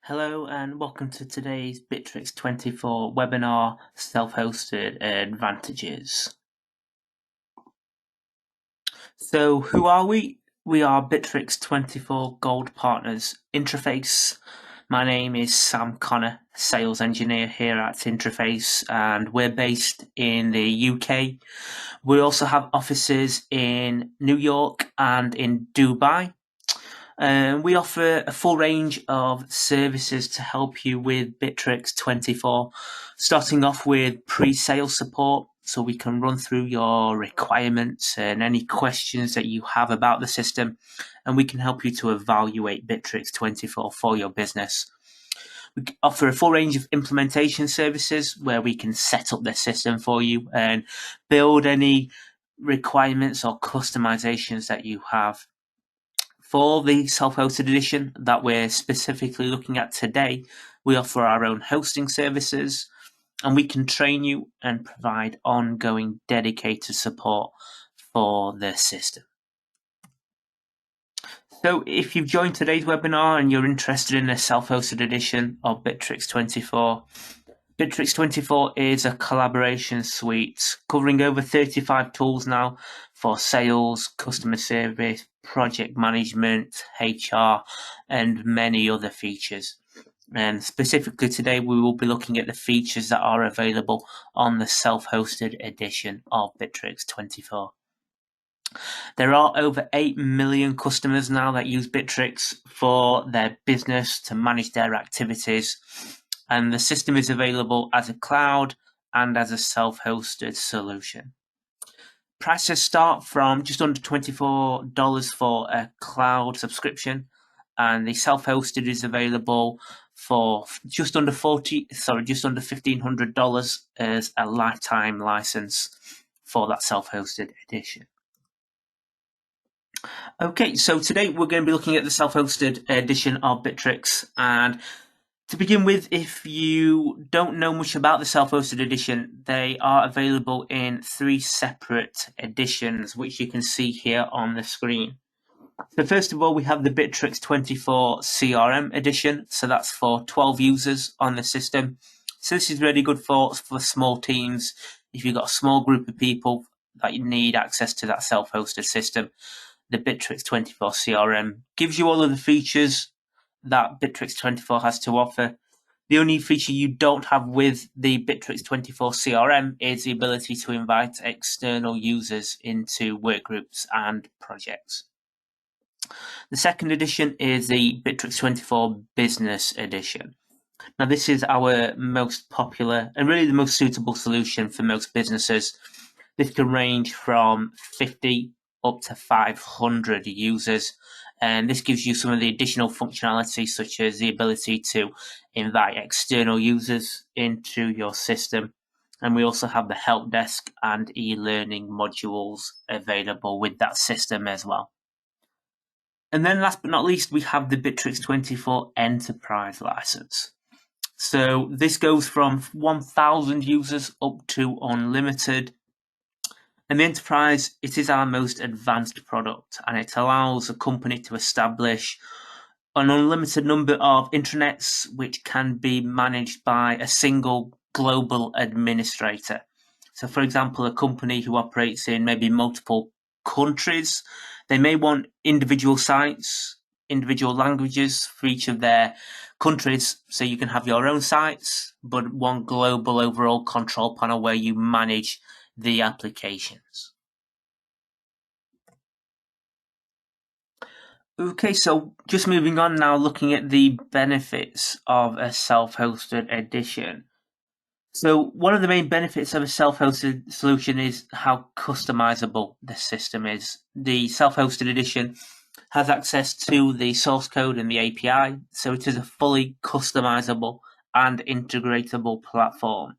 Hello and welcome to today's Bitrix24 webinar, Self-Hosted Advantages. So who are we? We are Bitrix24 Gold Partners Interface. My name is Sam Connor, Sales Engineer here at Interface, and we're based in the UK. We also have offices in New York and in Dubai. We offer a full range of services to help you with Bitrix24, starting off with pre-sale support, so we can run through your requirements and any questions that you have about the system, and we can help you to evaluate Bitrix24 for your business. We offer a full range of implementation services where we can set up the system for you and build any requirements or customizations that you have. For the self-hosted edition that we're specifically looking at today, we offer our own hosting services, and we can train you and provide ongoing dedicated support for the system. So if you've joined today's webinar and you're interested in a self-hosted edition of Bitrix24, Bitrix24 is a collaboration suite covering over 35 tools now for sales, customer service, project management, HR, and many other features. And specifically today, we will be looking at the features that are available on the self-hosted edition of Bitrix24. There are over 8 million customers now that use Bitrix for their business to manage their activities, and the system is available as a cloud and as a self-hosted solution. Prices start from just under $24 for a cloud subscription, and the self-hosted is available for just under $1,500 as a lifetime license for that self-hosted edition. Okay, so today we're going to be looking at the self-hosted edition of Bitrix, and to begin with, if you don't know much about the self-hosted edition, they are available in 3 separate editions, which you can see here on the screen. So first of all, we have the Bitrix24 CRM edition, so that's for 12 users on the system. So this is really good for small teams. If you've got a small group of people that you need access to that self-hosted system, the Bitrix24 CRM gives you all of the features that Bitrix24 has to offer. The only feature you don't have with the Bitrix24 CRM is the ability to invite external users into workgroups and projects. The second edition is the Bitrix24 Business Edition. Now, this is our most popular and really the most suitable solution for most businesses. This can range from 50 up to 500 users, and this gives you some of the additional functionality, such as the ability to invite external users into your system. And we also have the help desk and e-learning modules available with that system as well. And then last but not least, we have the Bitrix24 Enterprise license. So this goes from 1,000 users up to unlimited. And the Enterprise, it is our most advanced product, and it allows a company to establish an unlimited number of intranets which can be managed by a single global administrator. So for example, a company who operates in maybe multiple countries, they may want individual sites, individual languages for each of their countries, so you can have your own sites, but one global overall control panel where you manage the applications. Okay, so just moving on now, looking at the benefits of a self-hosted edition. So one of the main benefits of a self-hosted solution is how customizable the system is. The self-hosted edition has access to the source code and the API, so it is a fully customizable and integratable platform.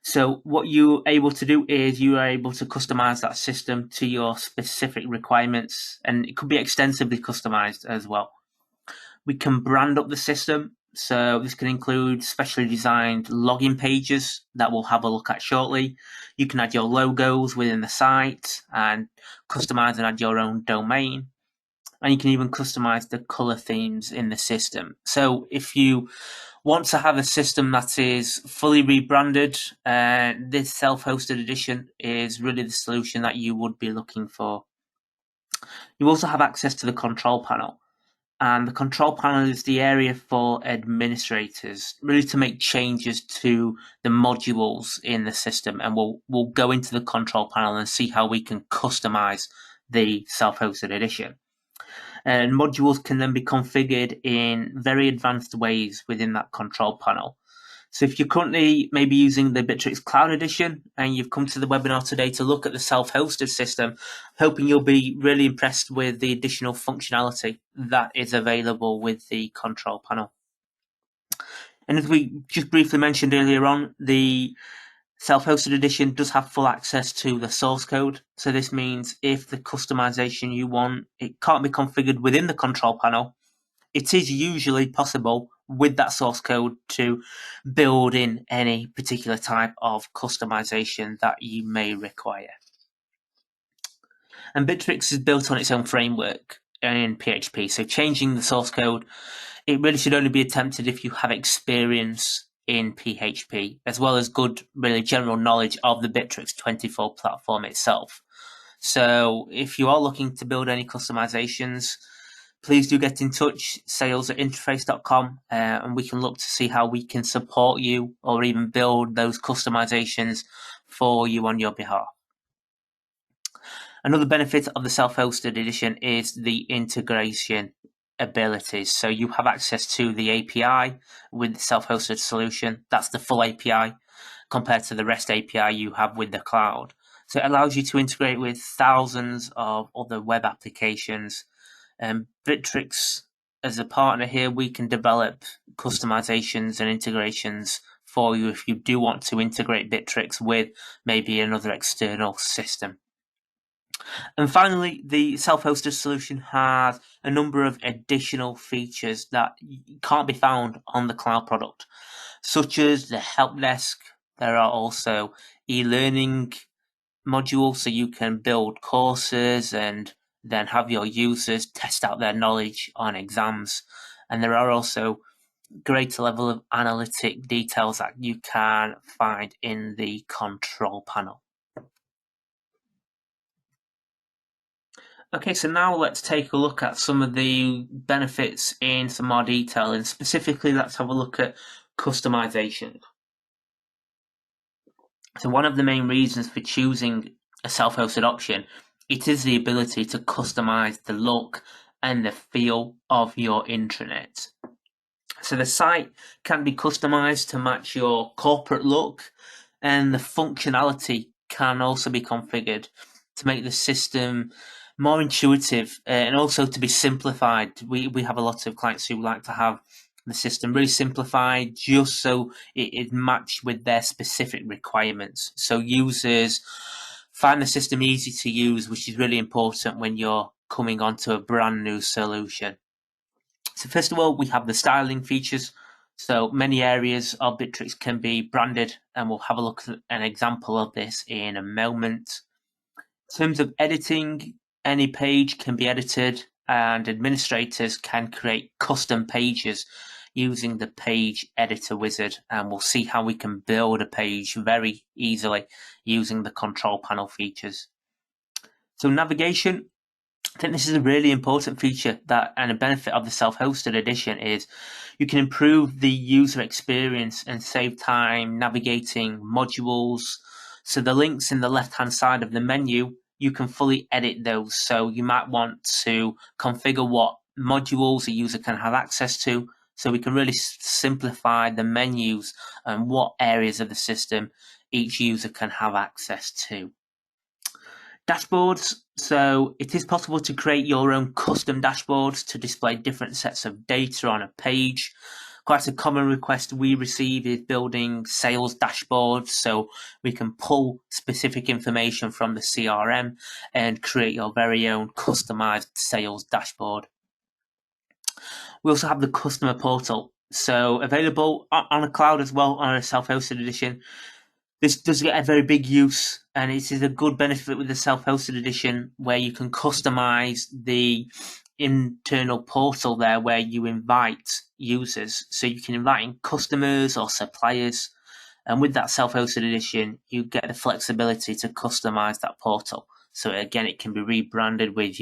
So what you're able to do is you are able to customize that system to your specific requirements, and it could be extensively customized as well. We can brand up the system, so this can include specially designed login pages that we'll have a look at shortly. You can add your logos within the site and customize and add your own domain. and you can even customize the color themes in the system. So if you want to have a system that is fully rebranded, this self-hosted edition is really the solution that you would be looking for. You also have access to the control panel. And the control panel is the area for administrators, really to make changes to the modules in the system. And we'll go into the control panel and see how we can customize the self-hosted edition. And modules can then be configured in very advanced ways within that control panel. So if you're currently maybe using the Bitrix Cloud Edition and you've come to the webinar today to look at the self-hosted system, hoping you'll be really impressed with the additional functionality that is available with the control panel. And as we just briefly mentioned earlier on, the self-hosted edition does have full access to the source code. So this means if the customization you want, it can't be configured within the control panel, it is usually possible with that source code to build in any particular type of customization that you may require. And Bitrix is built on its own framework in PHP, so changing the source code, it really should only be attempted if you have experience in PHP, as well as good, really general knowledge of the Bitrix24 platform itself. So if you are looking to build any customizations, please do get in touch, sales@interface.com, and we can look to see how we can support you or even build those customizations for you on your behalf. Another benefit of the self-hosted edition is the integration abilities. So you have access to the API with the self-hosted solution. That's the full API compared to the REST API you have with the cloud. So it allows you to integrate with thousands of other web applications. Bitrix, as a partner here, we can develop customizations and integrations for you if you do want to integrate Bitrix with maybe another external system. And finally, the self-hosted solution has a number of additional features that can't be found on the cloud product, such as the help desk. There are also e-learning modules, so you can build courses and then have your users test out their knowledge on exams. And there are also greater level of analytic details that you can find in the control panel. Okay, so now let's take a look at some of the benefits in some more detail, and specifically let's have a look at customization. So one of the main reasons for choosing a self-hosted option, it is the ability to customize the look and the feel of your intranet. So the site can be customized to match your corporate look, and the functionality can also be configured to make the system more intuitive and also to be simplified. We have a lot of clients who like to have the system really simplified just so it is matched with their specific requirements. So users find the system easy to use, which is really important when you're coming onto a brand new solution. So first of all, we have the styling features. So many areas of Bitrix can be branded, and we'll have a look at an example of this in a moment. In terms of editing, any page can be edited, and administrators can create custom pages using the page editor wizard, and we'll see how we can build a page very easily using the control panel features. So navigation, I think this is a really important feature that, and a benefit of the self-hosted edition is you can improve the user experience and save time navigating modules. So the links in the left-hand side of the menu, you can fully edit those. So you might want to configure what modules a user can have access to. So we can really simplify the menus and what areas of the system each user can have access to. Dashboards. So it is possible to create your own custom dashboards to display different sets of data on a page. Quite a common request we receive is building sales dashboards, so we can pull specific information from the CRM and create your very own customized sales dashboard. We also have the customer portal, so available on a cloud as well on a self-hosted edition. This does get a very big use, and it is a good benefit with the self-hosted edition where you can customize the internal portal there where you invite users. So you can invite in customers or suppliers. And with that self-hosted edition, you get the flexibility to customize that portal. So again, it can be rebranded with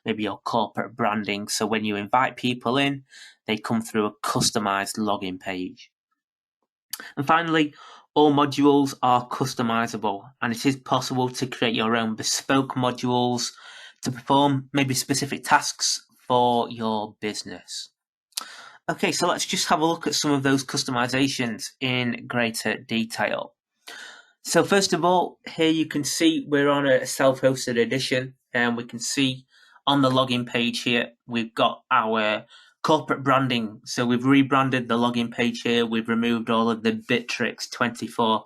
maybe your corporate branding. So when you invite people in, they come through a customized login page. And finally, all modules are customizable, and it is possible to create your own bespoke modules to perform maybe specific tasks for your business. Okay, so let's just have a look at some of those customizations in greater detail. So first of all, here you can see we're on a self-hosted edition, and we can see on the login page here, we've got our corporate branding. So we've rebranded the login page here. We've removed all of the Bitrix24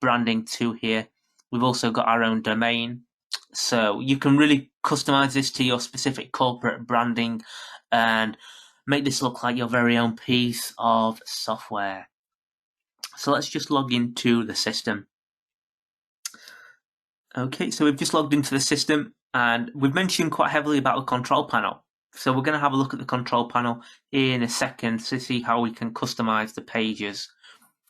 branding to here. We've also got our own domain. So you can really customize this to your specific corporate branding and make this look like your very own piece of software. So let's just log into the system. Okay, so we've just logged into the system, and we've mentioned quite heavily about the control panel. So we're going to have a look at the control panel in a second to see how we can customize the pages.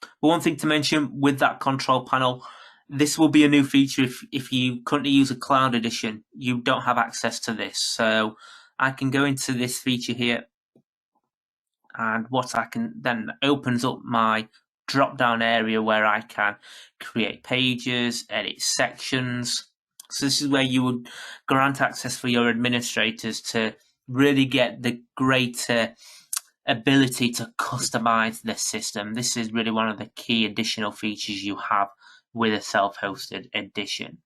But one thing to mention with that control panel, this will be a new feature. If you currently use a cloud edition, you don't have access to this. So I can go into this feature here, and what I can then opens up my drop down area where I can create pages, edit sections. So this is where you would grant access for your administrators to really get the greater ability to customize the system. This is really one of the key additional features you have with a self-hosted edition.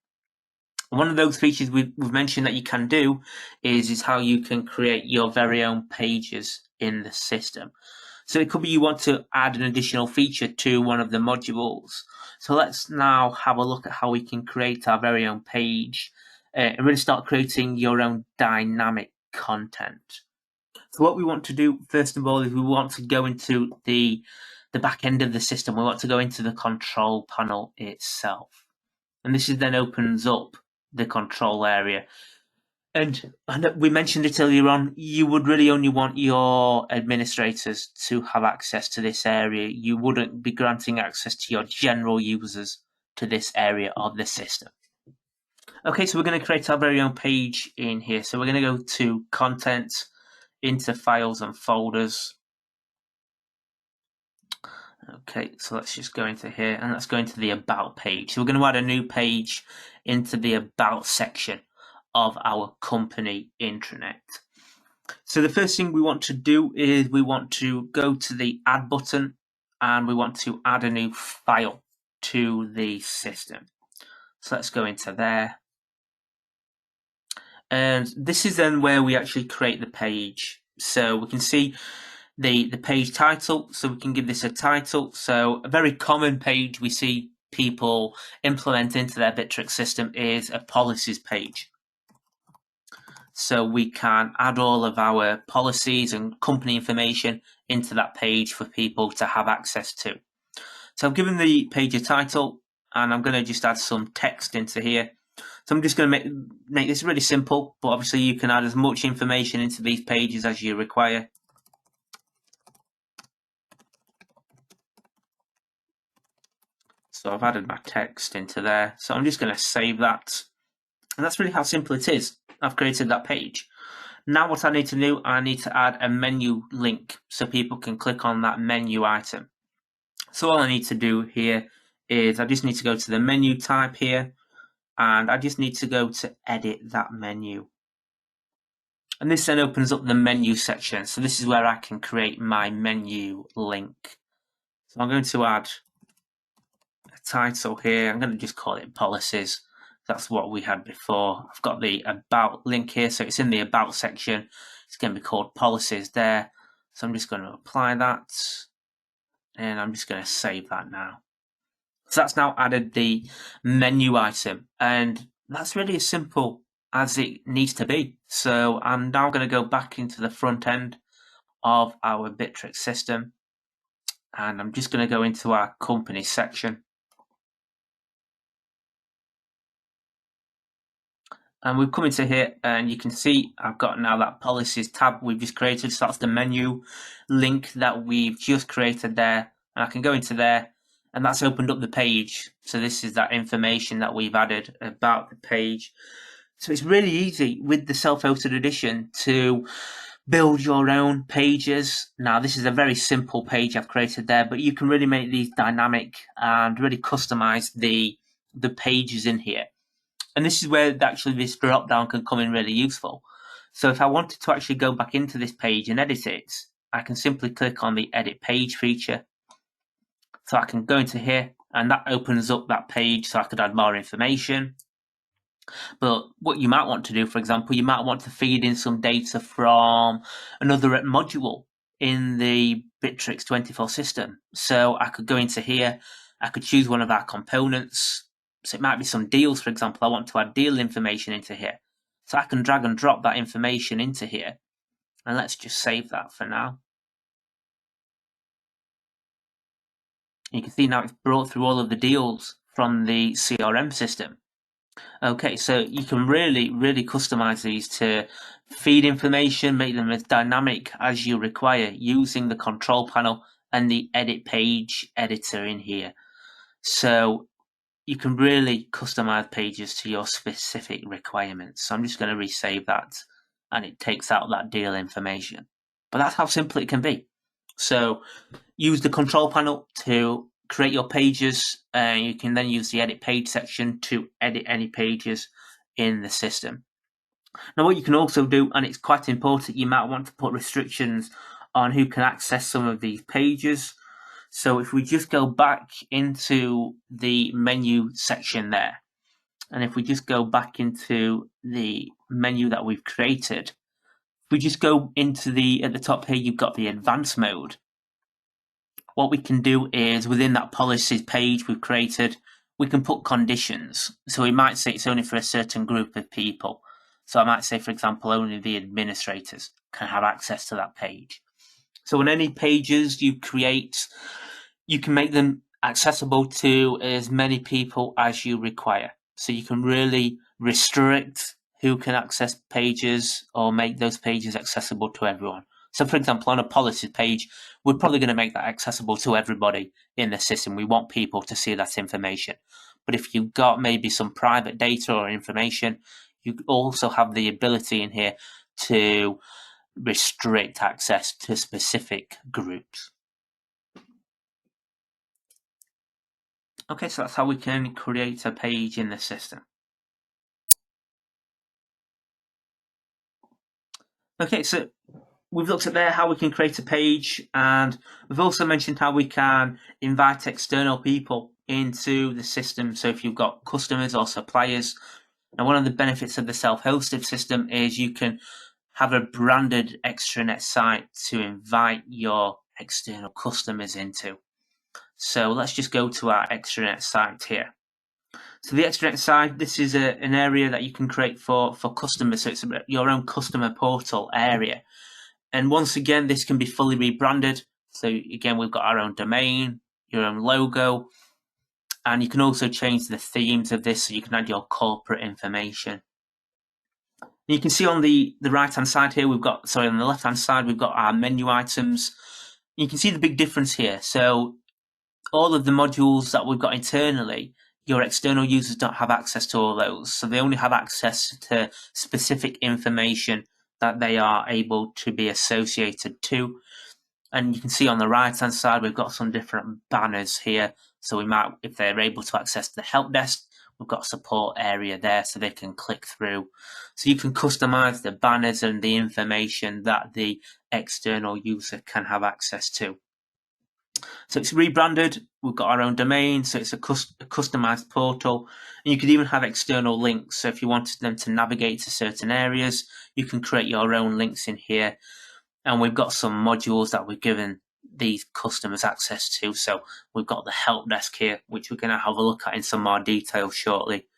One of those features we've mentioned that you can do is how you can create your very own pages in the system. So it could be you want to add an additional feature to one of the modules. So let's now have a look at how we can create our very own page and really start creating your own dynamic content. So what we want to do, first of all, is we want to go into the back end of the system. We want to go into the control panel itself. And this then opens up the control area. And we mentioned it earlier on, you would really only want your administrators to have access to this area. You wouldn't be granting access to your general users to this area of the system. Okay, so we're going to create our very own page in here. So we're going to go to Content, into Files and Folders. Okay, so let's just go into here, and let's go into the About page. So we're going to add a new page into the About section of our company intranet. So the first thing we want to do is we want to go to the Add button, and we want to add a new file to the system. So let's go into there. And this is then where we actually create the page. So we can see the page title, so we can give this a title. So a very common page we see people implement into their Bitrix system is a policies page. So we can add all of our policies and company information into that page for people to have access to. So I've given the page a title, and I'm going to just add some text into here. So I'm just going to make this really simple, but obviously you can add as much information into these pages as you require. So I've added my text into there. So I'm just going to save that. And that's really how simple it is. I've created that page. Now what I need to do, I need to add a menu link so people can click on that menu item. So all I need to do here is I just need to go to the menu type here, and I just need to go to edit that menu. And this then opens up the menu section. So this is where I can create my menu link. So I'm going to add a title here. I'm going to just call it policies. That's what we had before. I've got the About link here, so it's in the About section. It's going to be called policies there. So I'm just going to apply that, and I'm just going to save that now. So that's now added the menu item, and that's really as simple as it needs to be. So I'm now going to go back into the front end of our Bitrix system, and I'm just going to go into our company section. And we've come into here and you can see I've got now that policies tab we've just created. So that's the menu link that we've just created there. And I can go into there and that's opened up the page. So this is that information that we've added about the page. So it's really easy with the self-hosted edition to build your own pages. Now this is a very simple page I've created there, but you can really make these dynamic and really customize the pages in here. And this is where actually this drop down can come in really useful. So if I wanted to actually go back into this page and edit it, I can simply click on the edit page feature. So I can go into here and that opens up that page so I could add more information. But what you might want to do, for example, you might want to feed in some data from another module in the Bitrix24 system. So I could go into here, I could choose one of our components. So it might be some deals, for example. I want to add deal information into here. So I can drag and drop that information into here. And let's just save that for now. You can see now it's brought through all of the deals from the CRM system. Okay, so you can really customize these to feed information, make them as dynamic as you require using the control panel and the edit page editor in here. So you can really customize pages to your specific requirements. So I'm just going to resave that and it takes out that deal information. But that's how simple it can be. So use the control panel to create your pages, and you can then use the edit page section to edit any pages in the system. Now what you can also do, and it's quite important, you might want to put restrictions on who can access some of these pages. So if we just go back into the menu section there, and if we just go back into the menu that we've created, if we just go into at the top here, you've got the advanced mode. What we can do is within that policies page we've created, we can put conditions. So we might say it's only for a certain group of people. So I might say, for example, only the administrators can have access to that page. So on any pages you create, you can make them accessible to as many people as you require. So you can really restrict who can access pages or make those pages accessible to everyone. So for example, on a policies page, we're probably going to make that accessible to everybody in the system. We want people to see that information. But if you've got maybe some private data or information, you also have the ability in here to restrict access to specific groups. Okay, so that's how we can create a page in the system. Okay, so we've looked at there how we can create a page, and we've also mentioned how we can invite external people into the system. So if you've got customers or suppliers, now one of the benefits of the self-hosted system is you can have a branded extranet site to invite your external customers into. So let's just go to our extranet site here. So the extranet site, this is an area that you can create for customers. So it's your own customer portal area. And once again, this can be fully rebranded. So again, we've got our own domain, your own logo, and you can also change the themes of this so you can add your corporate information. You can see on the right-hand side here, on the left-hand side, we've got our menu items. You can see the big difference here. So all of the modules that we've got internally, your external users don't have access to all those. So they only have access to specific information that they are able to be associated to. And you can see on the right-hand side, we've got some different banners here. So we might, if they're able to access the help desk, we've got a support area there so they can click through. So you can customize the banners and the information that the external user can have access to. So it's rebranded. We've got our own domain, so it's a customized portal. And you could even have external links. So if you wanted them to navigate to certain areas, you can create your own links in here. And we've got some modules that we've given these customers access to. So we've got the help desk here, which we're going to have a look at in some more detail shortly.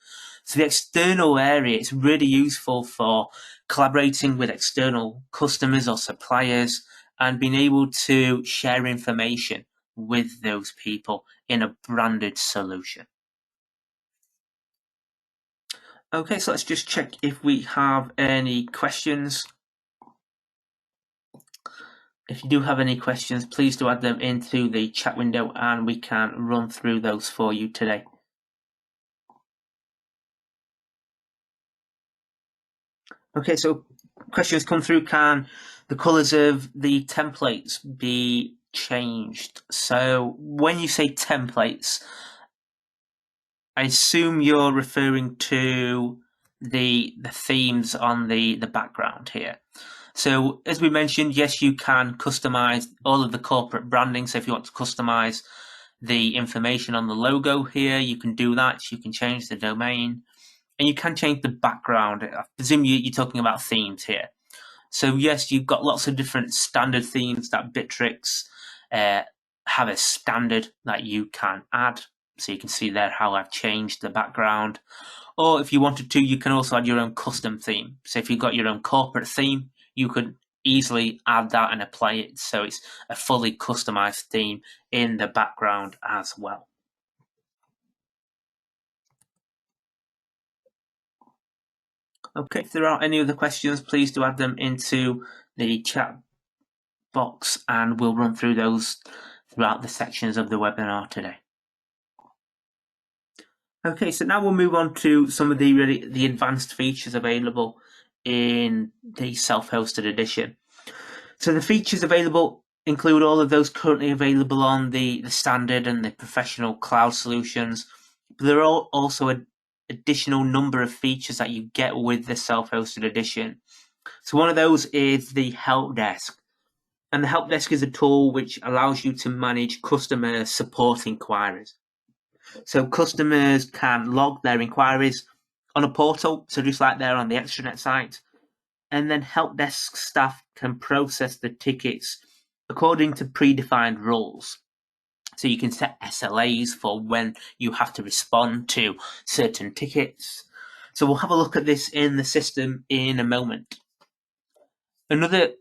So the external area is really useful for collaborating with external customers or suppliers and being able to share information with those people in a branded solution. Okay, so let's just check if we have any questions. If you do have any questions, please do add them into the chat window and we can run through those for you today. Okay, so questions come through. Can the colors of the templates be changed? So when you say templates, I assume you're referring to the themes on the background here. So as we mentioned, yes, you can customize all of the corporate branding. So if you want to customize the information on the logo here, you can do that. You can change the domain and you can change the background. I presume you're talking about themes here. So yes, you've got lots of different standard themes that Bitrix have a standard that you can add. So you can see there how I've changed the background. Or if you wanted to, you can also add your own custom theme. So if you've got your own corporate theme, you could easily add that and apply it. So it's a fully customized theme in the background as well. Okay, if there are any other questions, please do add them into the chat box and we'll run through those throughout the sections of the webinar today. Okay, so now we'll move on to some of the advanced features available in the self-hosted edition. So the features available include all of those currently available on the standard and the professional cloud solutions. But there are also an additional number of features that you get with the self-hosted edition. So one of those is the help desk. And the help desk is a tool which allows you to manage customer support inquiries. So customers can log their inquiries on a portal, so just like there on the extranet site, and then help desk staff can process the tickets according to predefined rules. So you can set SLAs for when you have to respond to certain tickets. So we'll have a look at this in the system in a moment. Another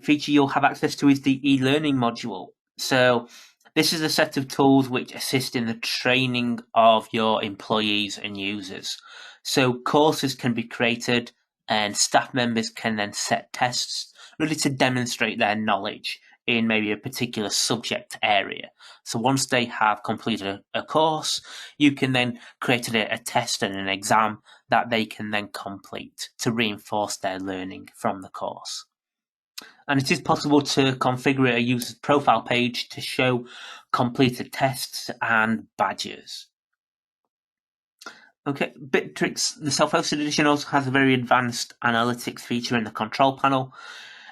feature you'll have access to is the e-learning module. So this is a set of tools which assist in the training of your employees and users. So courses can be created and staff members can then set tests really to demonstrate their knowledge in maybe a particular subject area. So once they have completed a course, you can then create a test and an exam that they can then complete to reinforce their learning from the course. And it is possible to configure a user's profile page to show completed tests and badges. Okay, Bitrix, the self-hosted edition, also has a very advanced analytics feature in the control panel.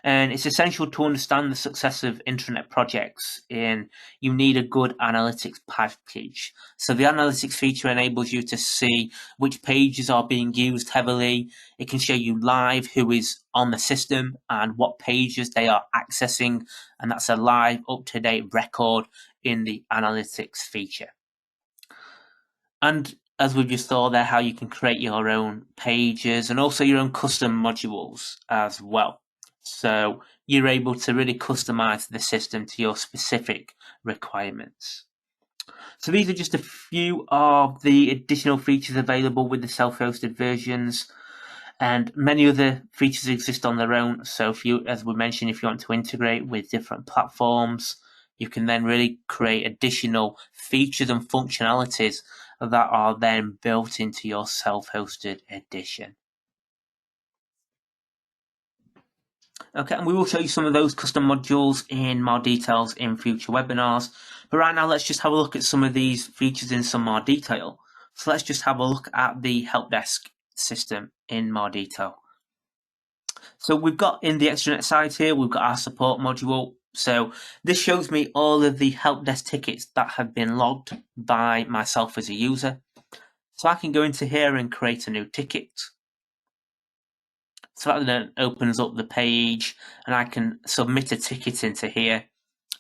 And it's essential to understand the success of intranet projects, and you need a good analytics package. So the analytics feature enables you to see which pages are being used heavily. It can show you live who is on the system and what pages they are accessing, and that's a live, up-to-date record in the analytics feature. And as we just saw there, how you can create your own pages and also your own custom modules as well. So you're able to really customize the system to your specific requirements. So these are just a few of the additional features available with the self-hosted versions, and many other features exist on their own. So if you, as we mentioned, if you want to integrate with different platforms, you can then really create additional features and functionalities that are then built into your self-hosted edition. Okay, and we will show you some of those custom modules in more details in future webinars. But right now, let's just have a look at some of these features in some more detail. So let's just have a look at the help desk system in more detail. So we've got in the extranet side here, we've got our support module. So this shows me all of the help desk tickets that have been logged by myself as a user. So I can go into here and create a new ticket. So that then opens up the page and I can submit a ticket into here.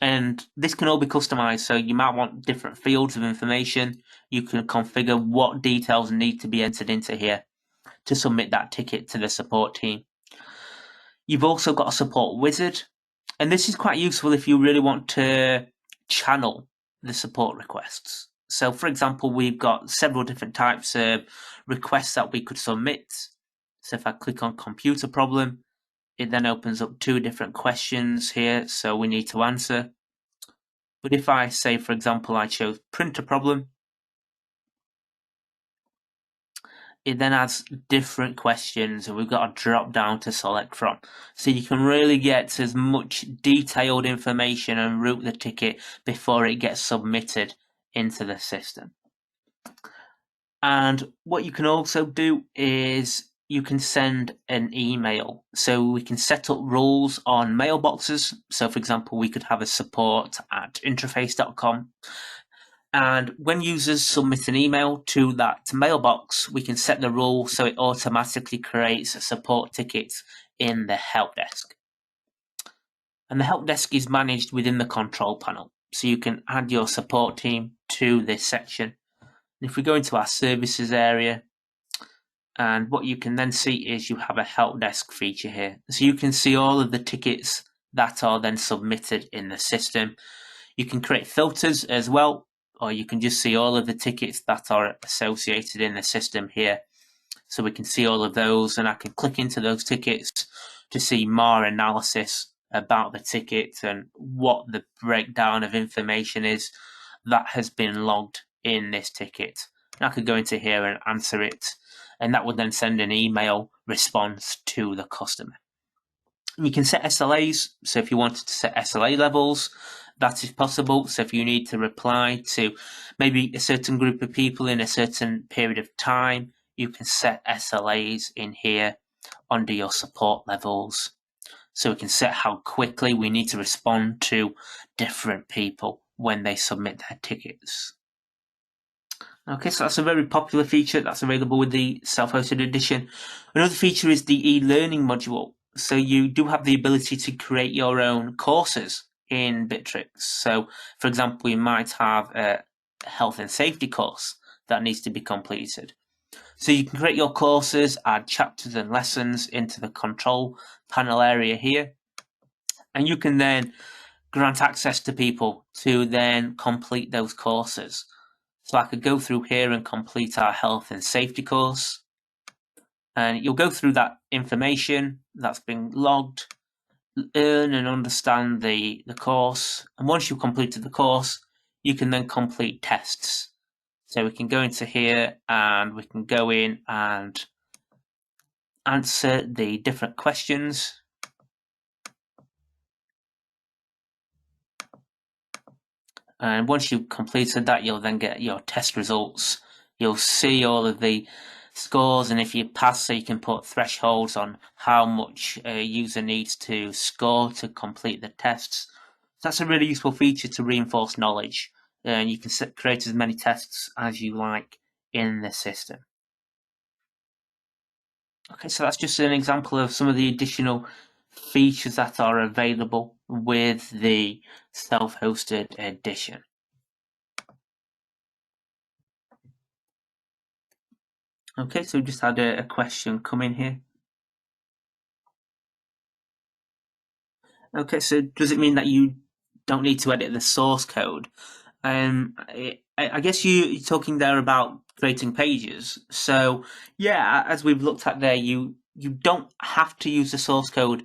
And this can all be customized. So you might want different fields of information. You can configure what details need to be entered into here to submit that ticket to the support team. You've also got a support wizard. And this is quite useful if you really want to channel the support requests. So for example, we've got several different types of requests that we could submit. So if I click on computer problem, it then opens up 2 different questions here, so we need to answer. But if I say, for example, I chose printer problem, it then adds different questions and we've got a drop down to select from. So you can really get as much detailed information and route the ticket before it gets submitted into the system. And what you can also do is you can send an email. So we can set up rules on mailboxes. So for example, we could have a support@interface.com. And when users submit an email to that mailbox, we can set the rule so it automatically creates a support ticket in the help desk. And the help desk is managed within the control panel. So you can add your support team to this section. And if we go into our services area, and what you can then see is you have a help desk feature here. So you can see all of the tickets that are then submitted in the system. You can create filters as well, or you can just see all of the tickets that are associated in the system here. So we can see all of those, and I can click into those tickets to see more analysis about the ticket and what the breakdown of information is that has been logged in this ticket. And I could go into here and answer it, and that would then send an email response to the customer. You can set SLAs, so if you wanted to set SLA levels, that is possible. So if you need to reply to maybe a certain group of people in a certain period of time, you can set SLAs in here under your support levels. So we can set how quickly we need to respond to different people when they submit their tickets. Okay, so that's a very popular feature that's available with the self-hosted edition. Another feature is the e-learning module. So you do have the ability to create your own courses in Bitrix. So for example, you might have a health and safety course that needs to be completed. So you can create your courses, add chapters and lessons into the control panel area here. And you can then grant access to people to then complete those courses. So I could go through here and complete our health and safety course. And you'll go through that information that's been logged, learn and understand the course. And once you've completed the course, you can then complete tests. So we can go into here and we can go in and answer the different questions. And once you've completed that, you'll then get your test results. You'll see all of the scores, and if you pass, so you can put thresholds on how much a user needs to score to complete the tests. That's a really useful feature to reinforce knowledge, and you can create as many tests as you like in the system. Okay, so that's just an example of some of the additional features that are available with the self-hosted edition. Okay, so we just had a question come in here. Okay, so does it mean that you don't need to edit the source code? I guess you're talking there about creating pages. So yeah, as we've looked at there, you don't have to use the source code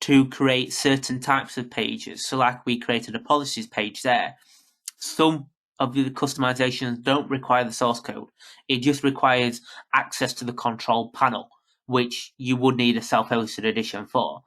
to create certain types of pages. So like we created a policies page there. Some of the customizations don't require the source code. It just requires access to the control panel, which you would need a self-hosted edition for.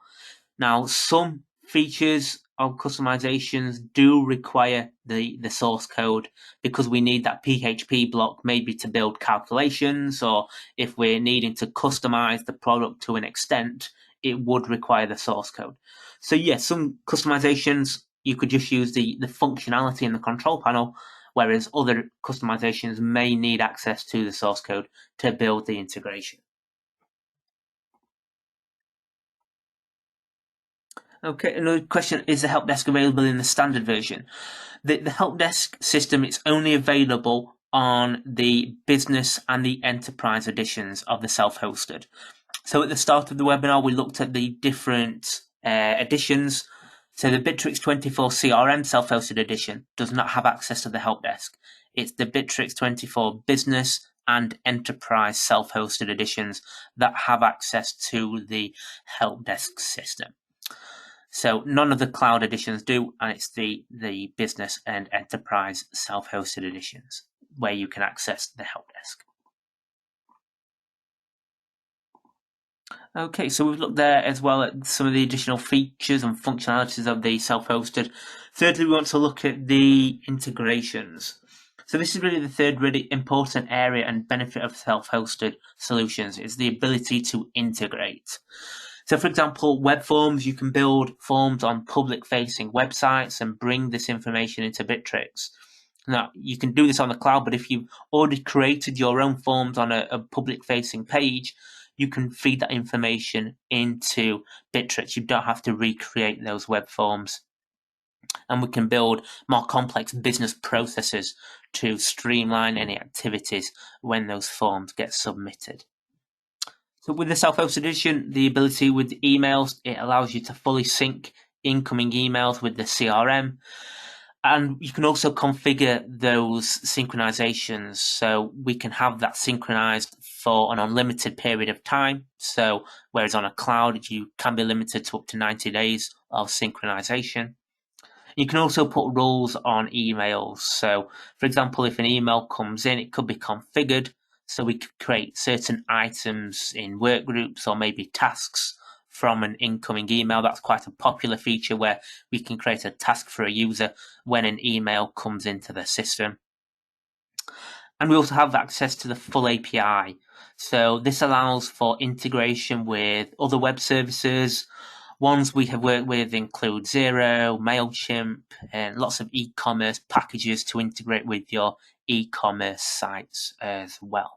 Now, some features of customizations do require the source code because we need that PHP block maybe to build calculations, or if we're needing to customize the product to an extent, it would require the source code. So yes, some customizations you could just use the functionality in the control panel, whereas other customizations may need access to the source code to build the integration. Okay, another question, is the help desk available in the standard version? The help desk system is only available on the business and the enterprise editions of the self-hosted. So at the start of the webinar, we looked at the different editions. So the Bitrix24 CRM self-hosted edition does not have access to the help desk. it's the Bitrix24 Business and Enterprise self-hosted editions that have access to the help desk system. So none of the cloud editions do, and it's the business and enterprise self-hosted editions where you can access the help desk. Okay, so we've looked there as well at some of the additional features and functionalities of the self-hosted. Thirdly, we want to look at the integrations. So this is really the third really important area and benefit of self-hosted solutions is the ability to integrate. So for example, web forms, you can build forms on public-facing websites and bring this information into Bitrix. Now, you can do this on the cloud, but if you've already created your own forms on a public-facing page, you can feed that information into Bitrix. You don't have to recreate those web forms. And we can build more complex business processes to streamline any activities when those forms get submitted. So with the self-hosted edition, the ability with emails, it allows you to fully sync incoming emails with the CRM. And you can also configure those synchronizations so we can have that synchronized for an unlimited period of time. So whereas on a cloud, you can be limited to up to 90 days of synchronization. You can also put rules on emails. So for example, if an email comes in, it could be configured so we could create certain items in work groups or maybe tasks from an incoming email. That's quite a popular feature where we can create a task for a user when an email comes into the system. And we also have access to the full API. So this allows for integration with other web services. Ones we have worked with include Xero, MailChimp, and lots of e-commerce packages to integrate with your e-commerce sites as well.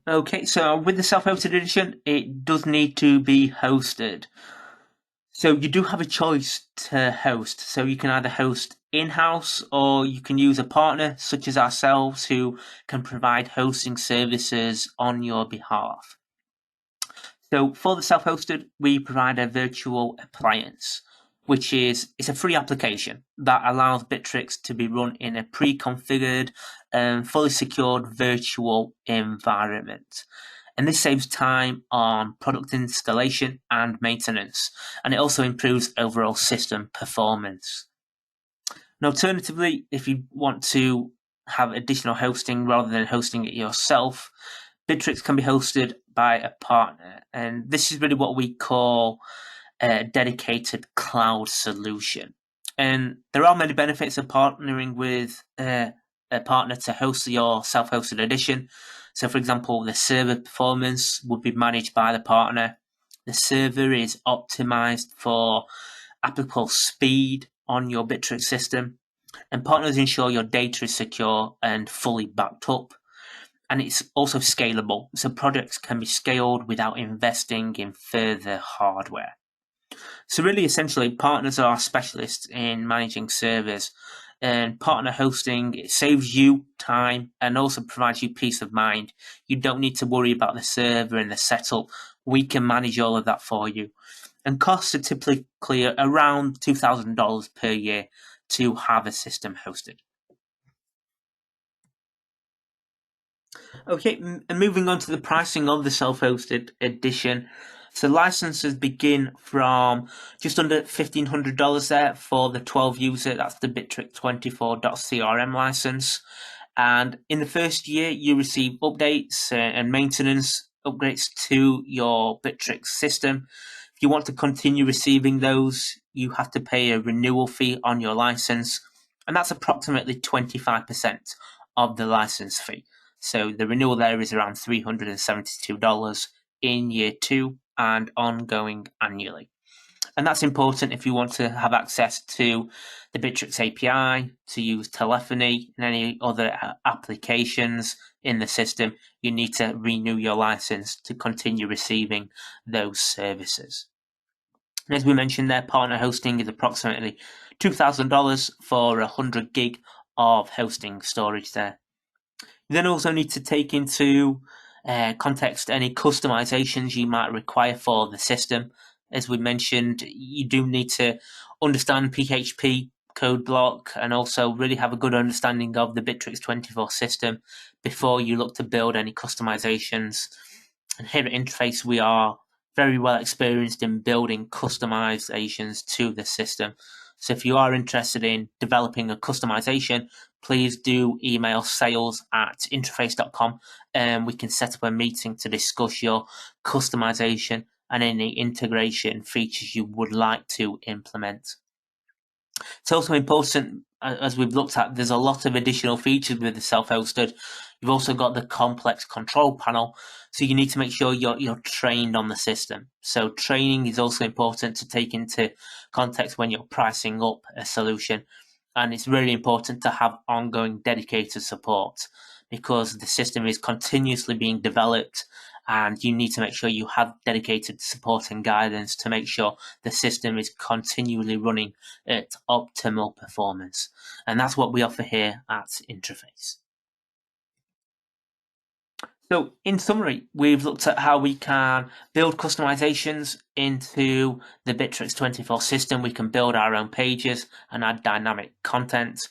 Okay, so with the self-hosted edition, it does need to be hosted. So you do have a choice to host. So you can either host in-house or you can use a partner such as ourselves who can provide hosting services on your behalf. So for the self-hosted, we provide a virtual appliance, which it's a free application that allows Bitrix to be run in a pre-configured and fully secured virtual environment. And this saves time on product installation and maintenance, and it also improves overall system performance. And alternatively, if you want to have additional hosting rather than hosting it yourself, Bitrix can be hosted by a partner, and this is really what we call a dedicated cloud solution. And there are many benefits of partnering with a partner to host your self-hosted edition. So for example, the server performance would be managed by the partner. The server is optimized for applicable speed on your Bitrix system. And partners ensure your data is secure and fully backed up. And it's also scalable, so projects can be scaled without investing in further hardware. So really, essentially, partners are specialists in managing servers, and partner hosting, it saves you time and also provides you peace of mind. You don't need to worry about the server and the setup. We can manage all of that for you. And costs are typically around $2,000 per year to have a system hosted. Okay, and moving on to the pricing of the self-hosted edition. So licenses begin from just under $1,500 there for the 12 user. That's the Bitrix24.crm license. And in the first year, you receive updates and maintenance upgrades to your Bitrix system. If you want to continue receiving those, you have to pay a renewal fee on your license, and that's approximately 25% of the license fee. So the renewal there is around $372 in year 2 and ongoing annually. And that's important if you want to have access to the Bitrix API, to use telephony and any other applications in the system. You need to renew your license to continue receiving those services. And as we mentioned there, partner hosting is approximately $2,000 for 100 gig of hosting storage there. You then also need to take into context, any customizations you might require for the system. As we mentioned, you do need to understand PHP code block and also really have a good understanding of the Bitrix24 system before you look to build any customizations. And here at Interface, we are very well experienced in building customizations to the system. So if you are interested in developing a customization, please do email sales@interface.com and we can set up a meeting to discuss your customization and any integration features you would like to implement. It's also important, as we've looked at, there's a lot of additional features with the self-hosted. You've also got the complex control panel, so you need to make sure you're trained on the system. So training is also important to take into context when you're pricing up a solution. And it's really important to have ongoing dedicated support because the system is continuously being developed and you need to make sure you have dedicated support and guidance to make sure the system is continually running at optimal performance. And that's what we offer here at Interface. So in summary, we've looked at how we can build customizations into the Bitrix24 system. We can build our own pages and add dynamic content.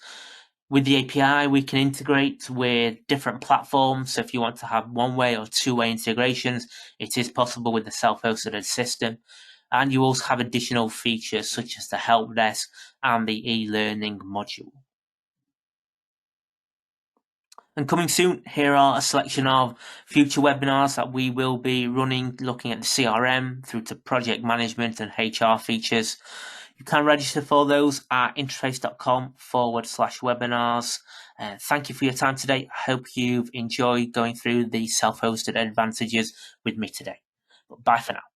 With the API, we can integrate with different platforms. So if you want to have one-way or two-way integrations, it is possible with the self-hosted system. And you also have additional features such as the help desk and the e-learning module. And coming soon, here are a selection of future webinars that we will be running, looking at the CRM through to project management and HR features. You can register for those at interface.com/webinars. Thank you for your time today. I hope you've enjoyed going through the self-hosted advantages with me today. Bye for now.